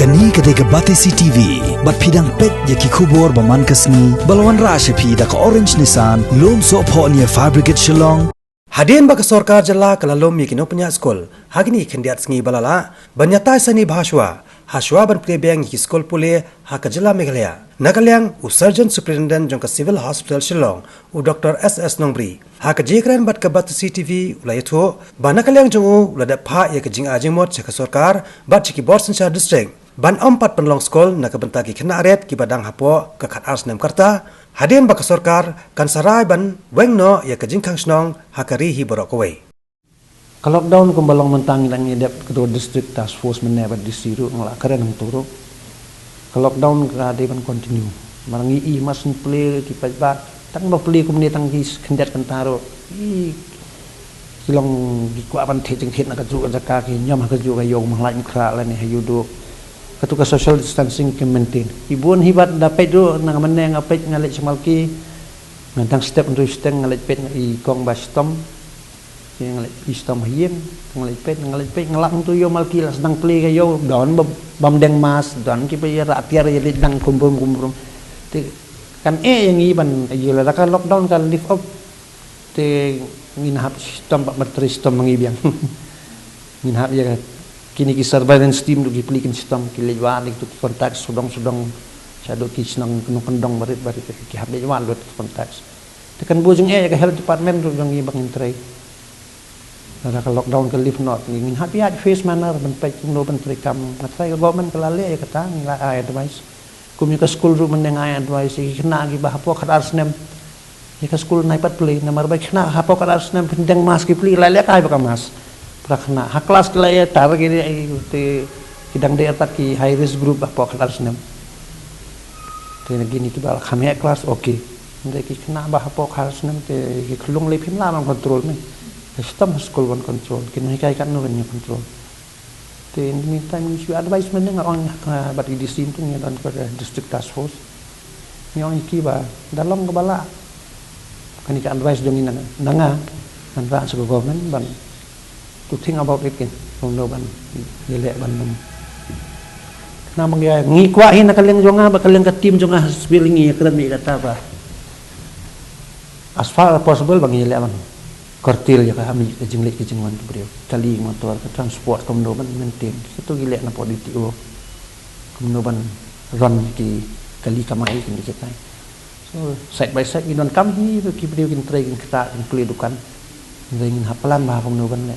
Kani ketika Batisi TV, bat pidang pet yaki kubur baman kasni, balawan rasha pida ka orange nisan, lom so po niya fabricate shillong. Hadin baka sorkar jala kalalom yakino punya skol, hagini kendiat sengi balala, banyata sani bahaswa, haswa ban plebeng yaki skol pule haka jala Meghalaya. Nagalyang u Surgeon Superintendent jongka Civil Hospital Shillong, u Dr. S.S. Nongbri. Haka jikran bat ka Batisi TV ulayatho, ba nagalyang jongu ulada pa yaka jing ajing mot saka sorkar, bat chiki Borsenshire District. Ban empat penlong skol nak bentagi kena aret ki badang hapo ke kat ars nem karta hadin baka sorkar kan sarai ban wengno ya ke jingkang snong hakari hi borok kowe ka lockdown kung balong mentang lang idap kedua district task force menebat disiru ngala karen ng turo ka lockdown ka de ban continue marangi i mas play ki pa tang no play kumni tang ki kendat kantaro i silong gi kwa ban the jing the na ka ju ka ka ki nyam ka ju ka yo mahlai kra la ni hayudo ketuka social distancing ke maintain ibuan hibat dapat do nang meneng apet ngalit semalki ngantang step untuk steng ngalit pet i kong bastom ngalit istom hien ngalit pet ngelak tu yo malki lah sedang play ke yo don bam deng mas don ki pe ra tiar ye dang kumbum kan yang iban yo la kan lockdown kan lift up te ngin hap sistem pak materi sistem mangibiang ngin hap ya kini ki surveillance team du giplikin sistem ki lejwan itu kontak sudong sado ki senang kendong barit ki hab lejwan lot kontak tekan bujung ya ke health department du jong ibang intrai ada ka lockdown ke lift not ngin happy at face manner ben pek no ben trekam ngatrai government kelale ya kata ngila advice kumi ke school ru meneng advice ki kena gi bah po khat arsnem ya ke school naipat play nomor baik kena hapo khat arsnem pendeng mas ki play lale kai baka mas prakna ha kelas kelaya tar gini te kidang de atak ki high risk group apa kelas 6 te gini ki bal khamya kelas oke ndai ki kena ba apa kelas 6 te ki khulung le phim la man control me system school one control kin hai kai kan no ben control te in the meantime you advice men nang on bat di sim tu ni dan ko district task force ni on ki ba dalam kebala kan ki advice dong ina nanga kan ra so government ban to think about it kin from no ban yele ban num na mangyay ngi kwa hin nakaling jonga bakaling ka team jonga spilling ni kran mi kata ba as far as possible bang yele man kortil ya ka ami jinglet ki jingwan tu brio kali motor ka transport kom no ban maintain itu gile na politik o kom no ban run ki kali kamai kin kita so side by side ginon kam hi ki brio kin try kin kata kin play dukan ingin hapalan ba kom no ban le